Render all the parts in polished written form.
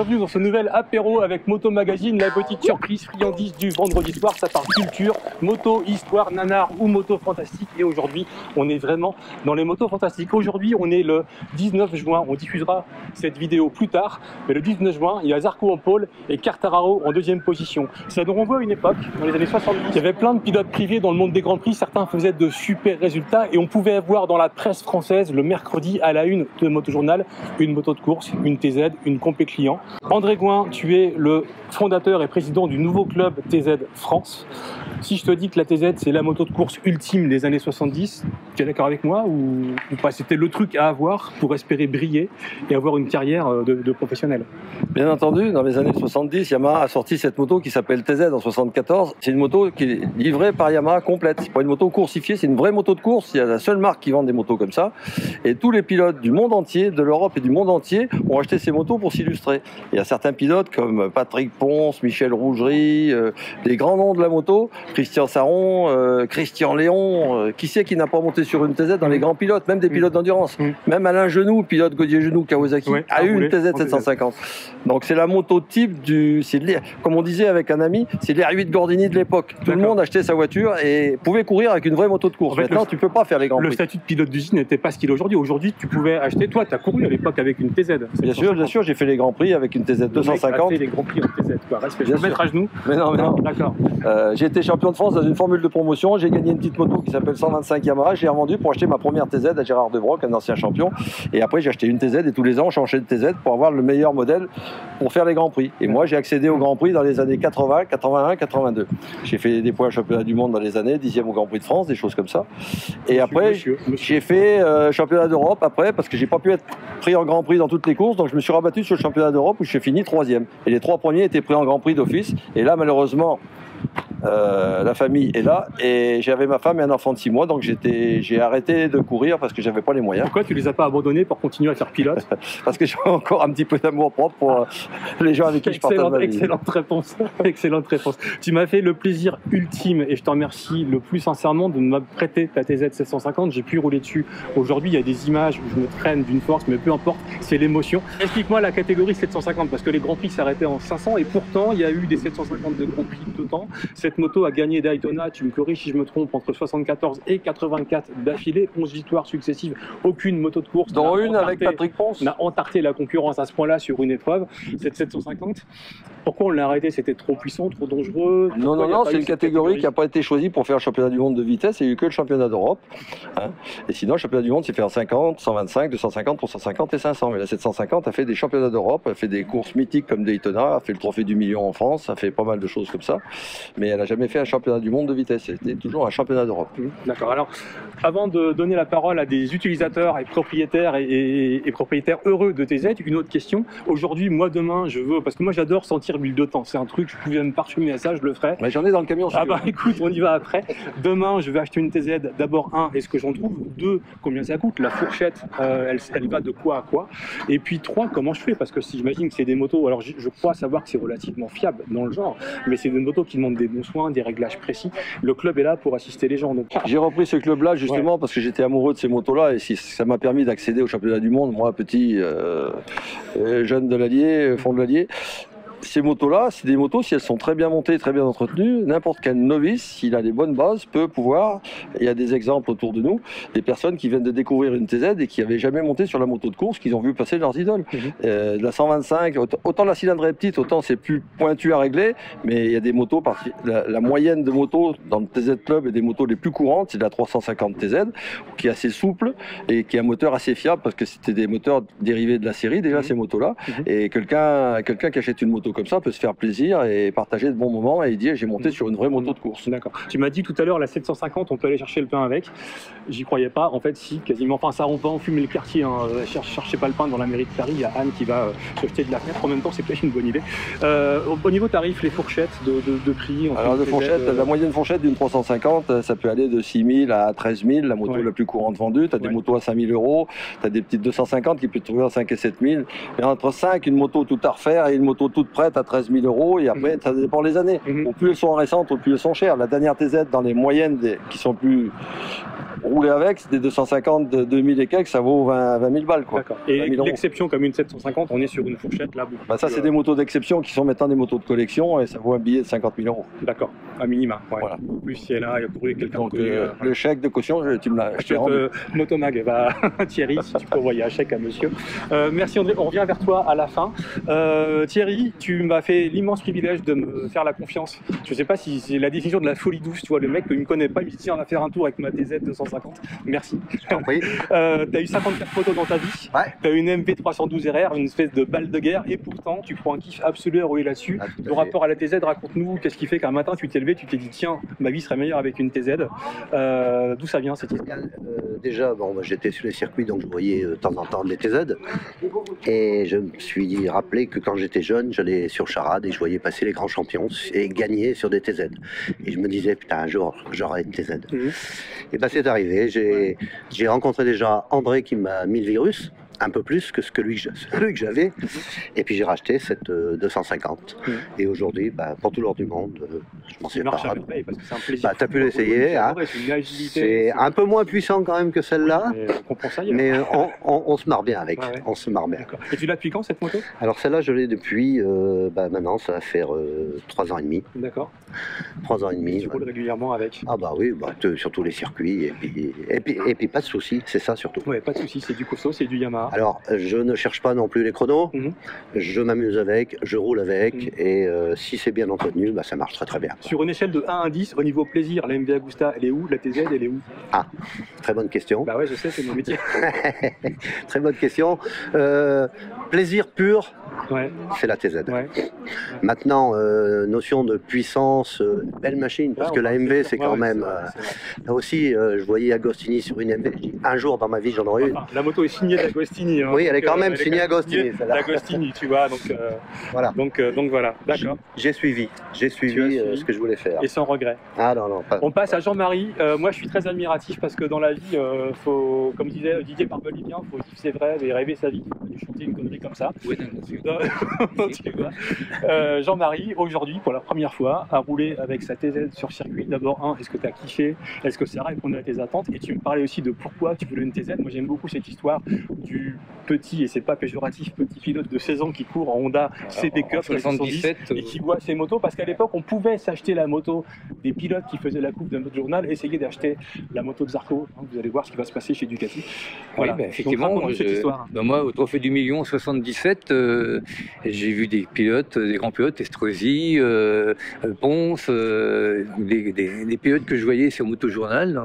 bienvenue dans ce nouvel apéro avec Moto Magazine, la petite surprise friandise du vendredi soir. Ça parle culture, moto, histoire, nanar ou moto fantastique. Et aujourd'hui, on est vraiment dans les motos fantastiques. Aujourd'hui, on est le 19 juin. On diffusera cette vidéo plus tard. Mais le 19 juin, il y a Zarco en pôle et Quartararo en deuxième position. Ça nous renvoie à une époque, dans les années 70. Il y avait plein de pilotes privés dans le monde des Grands Prix. Certains faisaient de super résultats et on pouvait avoir dans la presse française le mercredi à la une de Motojournal une moto de course, une TZ, une compé client. André Gouin, tu es le fondateur et président du nouveau club TZ France. Si je te dis que la TZ, c'est la moto de course ultime des années 70, tu es d'accord avec moi ou pas? C'était le truc à avoir pour espérer briller et avoir une carrière de professionnel. Bien entendu, dans les années 70, Yamaha a sorti cette moto qui s'appelle TZ en 74. C'est une moto qui est livrée par Yamaha complète. C'est pas une moto coursifiée, c'est une vraie moto de course. Il y a la seule marque qui vend des motos comme ça. Et tous les pilotes du monde entier, de l'Europe et du monde entier, ont acheté ces motos pour s'illustrer. Il y a certains pilotes comme Patrick Ponce, Michel Rougerie, des grands noms de la moto, Christian Saron, Christian Léon, qui c'est qui n'a pas monté sur une TZ dans les grands pilotes, même des pilotes d'endurance. Même Alain Genoux, pilote Godier Genoux Kawasaki, a eu une TZ 750. Donc c'est la moto type du, comme on disait avec un ami, c'est l'R8 Gordini de l'époque. Tout le monde achetait sa voiture et pouvait courir avec une vraie moto de course. En fait, maintenant, tu peux pas faire les grands prix. Le statut de pilote d'usine n'était pas ce qu'il est aujourd'hui. Aujourd'hui, tu pouvais acheter, toi, tu as couru à l'époque avec une TZ. Bien sûr, j'ai fait les grands prix avec une TZ 250. Tu as fait les grands prix en TZ, quoi. Respect. Je vais mettre à genoux. Mais non. D'accord. J'ai été champion de France dans une formule de promotion. J'ai gagné une petite moto qui s'appelle 125 Yamaha. J'ai revendu pour acheter ma première TZ à Gérard Debroc, un ancien champion. Et après, j'ai acheté une TZ et tous les ans, je changeais de TZ pour avoir le meilleur modèle pour faire les grands prix. Et moi, j'ai accédé aux grands prix dans les années 80, 81, 82. J'ai fait des points championnat du monde dans les années, 10e au Grand Prix de France, des choses comme ça. Et après, j'ai fait championnat d'Europe après, parce que j'ai pas pu être pris en Grand Prix dans toutes les courses, donc je me suis rabattu sur le championnat d'Europe où j'ai fini 3e. Et les 3 premiers étaient pris en Grand Prix d'office. Et là, malheureusement, la famille est là et j'avais ma femme et un enfant de 6 mois, donc j'ai arrêté de courir parce que j'avais pas les moyens. Pourquoi tu les as pas abandonnés pour continuer à faire pilote? Parce que j'ai encore un petit peu d'amour propre pour les gens avec qui je partage ma vie. Excellente réponse. Excellente réponse. Tu m'as fait le plaisir ultime et je te remercie le plus sincèrement de me prêter ta TZ 750. J'ai pu rouler dessus. Aujourd'hui, il y a des images où je me traîne d'une force, mais peu importe, c'est l'émotion. Explique-moi la catégorie 750 parce que les Grands Prix s'arrêtaient en 500 et pourtant il y a eu des 750 de Grands Prix tout le temps. Cette moto a gagné Daytona, tu me corriges si je me trompe, entre 74 et 84 d'affilée, 11 victoires successives, aucune moto de course. Dont une avec Patrick Ponce. N'a entarté la concurrence à ce point-là sur une épreuve, cette 750. Pourquoi on l'a arrêté? C'était trop puissant, trop dangereux? Non, c'est une catégorie qui n'a pas été choisie pour faire le championnat du monde de vitesse, il n'y a eu que le championnat d'Europe. Hein. Et sinon, le championnat du monde, c'est faire 50, 125, 250, 350 et 500. Mais la 750 a fait des championnats d'Europe, a fait des courses mythiques comme Daytona, a fait le trophée du million en France, a fait pas mal de choses comme ça. Mais elle n'a jamais fait un championnat du monde de vitesse, c'était toujours un championnat d'Europe. D'accord, alors avant de donner la parole à des utilisateurs et propriétaires et propriétaires heureux de TZ, une autre question. Aujourd'hui, moi demain, je veux, parce que moi j'adore sentir l'huile de temps, c'est un truc, je pouvais me parfumer à ça, je le ferais. Mais j'en ai dans le camion. Ah bah écoute, on y va après. Demain, je vais acheter une TZ, d'abord est-ce que j'en trouve? 2, combien ça coûte? La fourchette, elle va de quoi à quoi? Et puis 3, comment je fais? Parce que si j'imagine que c'est des motos, alors je crois savoir que c'est relativement fiable dans le genre, mais c'est des motos qui demandent des bons soins, des réglages précis. Le club est là pour assister les gens. J'ai repris ce club-là justement parce que j'étais amoureux de ces motos-là et ça m'a permis d'accéder au championnat du monde, moi petit jeune de l'Allier, fond de l'Allier. Ces motos-là, c'est des motos, si elles sont très bien montées, très bien entretenues, n'importe quel novice, s'il a les bonnes bases, peut pouvoir, il y a des exemples autour de nous, des personnes qui viennent de découvrir une TZ et qui n'avaient jamais monté sur la moto de course, qu'ils ont vu passer leurs idoles. La 125, autant la cylindrée est petite, autant c'est plus pointu à régler, mais il y a des motos, la moyenne de motos dans le TZ Club et des motos les plus courantes, c'est la 350 TZ, qui est assez souple et qui a un moteur assez fiable, parce que c'était des moteurs dérivés de la série, déjà ces motos-là, et quelqu'un qui achète une moto comme ça peut se faire plaisir et partager de bons moments et dire j'ai monté sur une vraie moto de course. D'accord. Tu m'as dit tout à l'heure la 750 on peut aller chercher le pain avec. J'y croyais pas. En fait si, quasiment. Enfin ça rompt pas enfumer le quartier. Hein. Cherchez pas le pain dans la mairie de Paris. Il y a Anne qui va se jeter de la fenêtre. En même temps c'est peut-être une bonne idée. Au niveau tarif, les fourchettes de prix. Alors de fourchette, la moyenne fourchette d'une 350 ça peut aller de 6 000 à 13 000, la moto la plus courante vendue. Tu as des motos à 5 000 €, tu as des petites 250 qui peuvent trouver à 5 et 7 000. Mais entre 5, une moto toute à refaire et une moto toute prête à 13 000 € et après ça dépend les années. Au plus elles sont récentes, au plus elles sont chères. La dernière TZ dans les moyennes qui sont plus rouler avec, c'est des 250, 2000 et quelques, ça vaut 20 000 balles. D'accord. Et l'exception comme une 750, on est sur une fourchette là. Bah ça, c'est des motos d'exception qui sont maintenant des motos de collection et ça vaut un billet de 50 000 euros. D'accord, à minima. Ouais. Voilà. En plus, si elle a pour quelqu'un. Donc le chèque de caution, tu me l'as. Motomag, Thierry, si tu peux envoyer un chèque à monsieur. Merci André, on revient vers toi à la fin. Thierry, tu m'as fait l'immense privilège de me faire la confiance. Je ne sais pas si c'est la définition de la folie douce, tu vois, le mec qui ne me connaît pas, il me dit tiens, on va faire un tour avec ma TZ 250. Merci. Oui. Tu as eu 54 motos dans ta vie, ouais. Tu as une MV 312 RR, une espèce de balle de guerre, et pourtant tu prends un kiff absolu à rouler là-dessus. Le rapport à la TZ, raconte-nous, qu'est-ce qui fait qu'un matin tu t'es levé, tu t'es dit tiens, ma vie serait meilleure avec une TZ. D'où ça vient cette histoire? Déjà, bon, j'étais sur les circuits, donc je voyais de temps en temps des TZ. Et je me suis rappelé que quand j'étais jeune, j'allais sur Charade et je voyais passer les grands champions et gagner sur des TZ. Et je me disais, putain, un jour, j'aurai une TZ. Et ben c'est arrivé, j'ai rencontré déjà André qui m'a mis le virus, un peu plus que celui que j'avais, et puis j'ai racheté cette 250. Et aujourd'hui, bah, pour tout l'or du monde, je m'en sais pas. Parce que c'est un plaisir. Bah, t'as pu l'essayer, hein. C'est un peu moins puissant quand même que celle-là, mais on se marre bien avec. On se marre bien. Et tu l'as depuis quand cette moto? Alors celle-là, je l'ai depuis, maintenant, ça va faire 3 ans et demi. D'accord. 3 ans et demi. Tu roules régulièrement avec? Ah bah oui, sur tous les circuits, et puis pas de soucis, c'est ça surtout. Ouais, pas de soucis, c'est du Cosso, c'est du Yamaha. Alors, je ne cherche pas non plus les chronos, je m'amuse avec, je roule avec, et si c'est bien entretenu, bah, ça marche très très bien. Sur une échelle de 1 à 10, au niveau plaisir, la MV Agusta, elle est où? La TZ, elle est où? Ah, très bonne question. Bah ouais, je sais, c'est mon métier. Très bonne question. Plaisir pur, ouais. C'est la TZ. Ouais. Maintenant, notion de puissance, belle machine, parce que la MV, c'est quand même... là aussi, je voyais Agostini sur une MV, je dis, un jour dans ma vie, j'en aurai une. La moto est signée d'Agostini. Hein, oui, elle est quand même signée Agostini. D'Agostini, tu vois, donc voilà. Donc voilà, d'accord. J'ai suivi ce que je voulais faire. Et sans regret. Ah non, non, pas. On passe à Jean-Marie. Moi, je suis très admiratif parce que dans la vie, faut, comme disait Didier Barbelivien, il faut vivre ses rêves et rêver sa vie. Il faut pas lui chanter une connerie comme ça. Ouais, Jean-Marie, aujourd'hui, pour la première fois, a roulé avec sa TZ sur circuit. D'abord, est-ce que tu as kiffé? Est-ce que ça répondait à tes attentes? Et tu me parlais aussi de pourquoi tu voulais une TZ. Moi, j'aime beaucoup cette histoire du petit, et c'est pas péjoratif, petit pilote de 16 ans qui court en Honda CB Cup 77 et qui voit ses motos, parce qu'à l'époque, on pouvait s'acheter la moto des pilotes qui faisaient la coupe d'un autre journal, essayer d'acheter la moto de Zarco. Vous allez voir ce qui va se passer chez Ducati. Voilà. Oui, effectivement, moi, au Trophée du Million 77, j'ai vu des pilotes, des grands pilotes, Estrosi, Ponce, des pilotes que je voyais sur Motojournal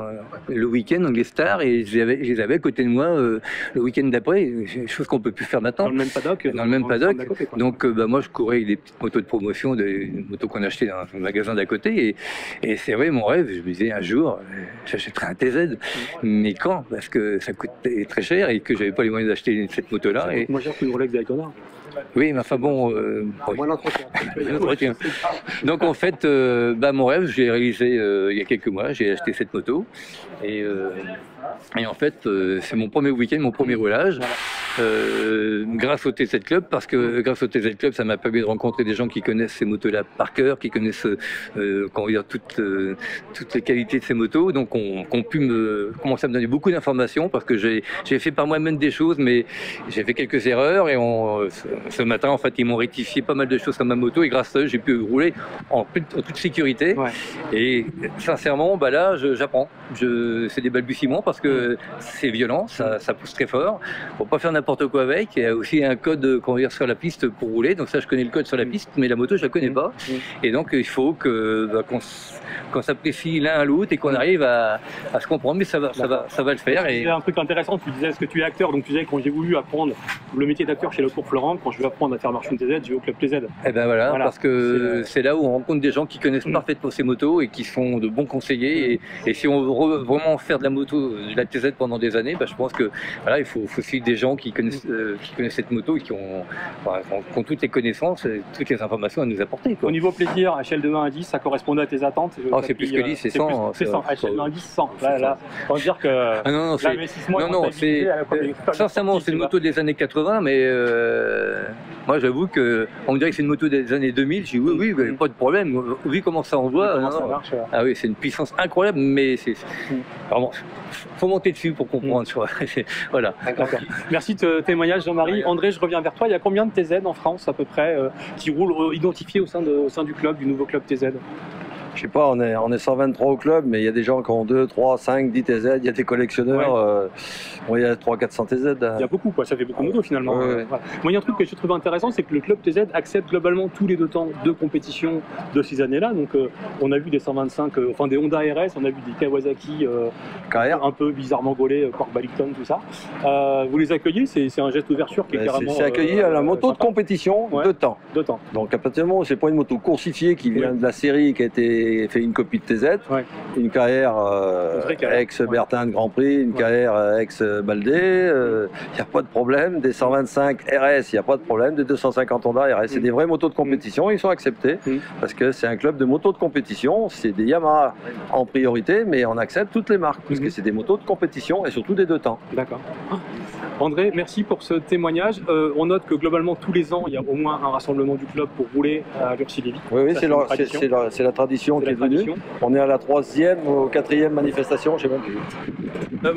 le week-end, donc les stars, et je les avais à côté de moi le week-end d'après, chose qu'on peut plus faire maintenant. Dans le même paddock. Dans le même paddock. Donc moi, je courais avec des petites motos de promotion, des motos qu'on achetait dans un magasin d'à côté, et c'est vrai, mon rêve, je me disais un jour, j'achèterai un TZ, mais quand? Parce que ça coûtait très cher et que j'avais pas les moyens d'acheter cette moto-là. Moi, j'ai repris une Rolex Daytona. Oui, mais enfin bon. Moi, l'entretien. Donc en fait, mon rêve, je l'ai réalisé il y a quelques mois. J'ai acheté cette moto et en fait, c'est mon premier week-end, mon premier roulage. Grâce au TZ Club, parce que grâce au TZ Club, ça m'a permis de rencontrer des gens qui connaissent ces motos-là par cœur, qui connaissent comment dire, toutes les qualités de ces motos, donc ont pu commencer à me donner beaucoup d'informations, parce que j'ai fait par moi-même des choses, mais j'ai fait quelques erreurs, et ce matin, en fait, ils m'ont rectifié pas mal de choses sur ma moto, et grâce à eux, j'ai pu rouler en toute sécurité. Ouais. Et sincèrement, là, j'apprends. C'est des balbutiements, parce que c'est violent, ça pousse très fort. Faut pas faire n'importe quoi avec. Il y a aussi un code qu'on va dire sur la piste pour rouler. Donc ça, je connais le code sur la piste, mais la moto, je la connais pas. Et donc, il faut qu'on s'apprécie l'un à l'autre et qu'on arrive à se comprendre. Mais ça va le faire. Et un truc intéressant, tu disais, est-ce que tu es acteur? Donc tu disais, quand j'ai voulu apprendre le métier d'acteur chez le Cours Florent, quand je veux apprendre à faire marcher une TZ, je vais au Club TZ. Et ben voilà, parce que c'est là où on rencontre des gens qui connaissent parfaitement ces motos et qui sont de bons conseillers. Et si on veut vraiment faire de la moto, de la TZ pendant des années, je pense que voilà, il faut aussi des gens qui connaissent cette moto et qui ont toutes les connaissances, toutes les informations à nous apporter, quoi. Au niveau plaisir, à échelle de 1 à 10, ça correspondait à tes attentes? C'est plus que 10, c'est 100. C'est 100, à échelle de 1 à 10, 100. Là, on va dire que l'investissement sincèrement, c'est une moto des années 80, mais Moi, j'avoue qu'on me dirait que c'est une moto des années 2000. J'ai dit oui, pas de problème. Vu comment ça envoie, Comment ça marche, ah oui, c'est une puissance incroyable, mais c'est vraiment, faut monter dessus pour comprendre. Voilà. D'accord. Merci de ce témoignage, Jean-Marie. André, je reviens vers toi. Il y a combien de TZ en France à peu près qui roulent identifiés au sein du club, du nouveau club TZ? Je sais pas, on est 123 au club, mais il y a des gens qui ont 2, 3, 5, 10 TZ, il y a des collectionneurs, bon, il y a 300-400 TZ. Il y a beaucoup, quoi. Ça fait beaucoup de motos finalement. Ouais. Voilà. Moi, il y a un truc que je trouve intéressant, c'est que le club TZ accepte globalement tous les 2 temps de compétition de ces années-là. Donc, on a vu des 125, enfin des Honda RS, on a vu des Kawasaki KR. un peu bizarrement gaulés, Cork Balicton, tout ça. Vous les accueillez, c'est un geste d'ouverture qui est carrément. C'est accueilli à la moto sympa. de compétition de temps. De temps. Donc à partir du moment où c'est pas une moto coursifiée qui vient de la série qui a été fait une copie de TZ, une KR ex-Bertin de Grand Prix, une KR ex-Baldé, il n'y a pas de problème. Des 125 RS, il n'y a pas de problème. Des 250 Honda RS, c'est des vraies motos de compétition, ils sont acceptés parce que c'est un club de motos de compétition. C'est des Yamaha en priorité, mais on accepte toutes les marques parce que c'est des motos de compétition et surtout des 2 temps. D'accord. André, merci pour ce témoignage. On note que globalement, tous les ans, il y a au moins un rassemblement du club pour rouler à l'Ursi-Lévy. Oui, c'est la tradition qui est venue. On est à la 3e ou 4e manifestation, je sais même plus.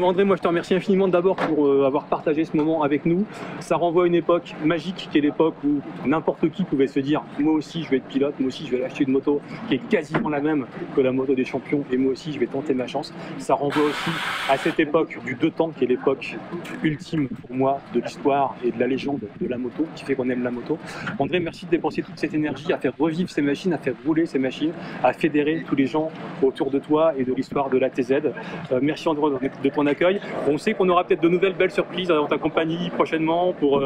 André, moi je te remercie infiniment d'abord pour avoir partagé ce moment avec nous. Ça renvoie à une époque magique qui est l'époque où n'importe qui pouvait se dire moi aussi je vais être pilote, moi aussi je vais acheter une moto qui est quasiment la même que la moto des champions et moi aussi je vais tenter ma chance. Ça renvoie aussi à cette époque du 2 temps qui est l'époque ultime pour moi de l'histoire et de la légende de la moto qui fait qu'on aime la moto. André, merci de dépenser toute cette énergie à faire revivre ces machines, à faire rouler ces machines, à fédérer tous les gens autour de toi et de l'histoire de la TZ. Merci André de ton accueil. On sait qu'on aura peut-être de nouvelles belles surprises dans ta compagnie prochainement pour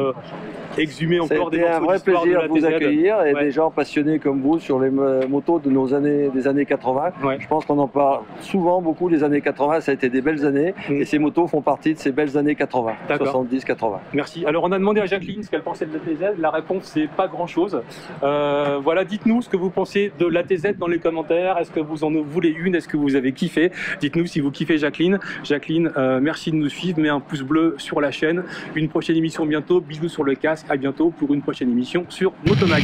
exhumer encore des morceaux d'histoire de la TZ. C'est un vrai plaisir de vous accueillir et des gens passionnés comme vous sur les motos de des années 80. Je pense qu'on en parle souvent beaucoup. Les années 80, ça a été des belles années et ces motos font partie de ces belles années 80, 70-80. Merci. Alors on a demandé à Jacqueline ce qu'elle pensait de la TZ. La réponse c'est pas grand chose. Voilà, dites-nous ce que vous pensez de la TZ dans les commentaires. Est-ce que vous en voulez une? Est-ce que vous avez kiffé? Dites-nous si vous kiffez Jacqueline. Jacqueline, merci de nous suivre. Mets un pouce bleu sur la chaîne. Une prochaine émission bientôt. Bisous sur le casque. À bientôt pour une prochaine émission sur Motomag.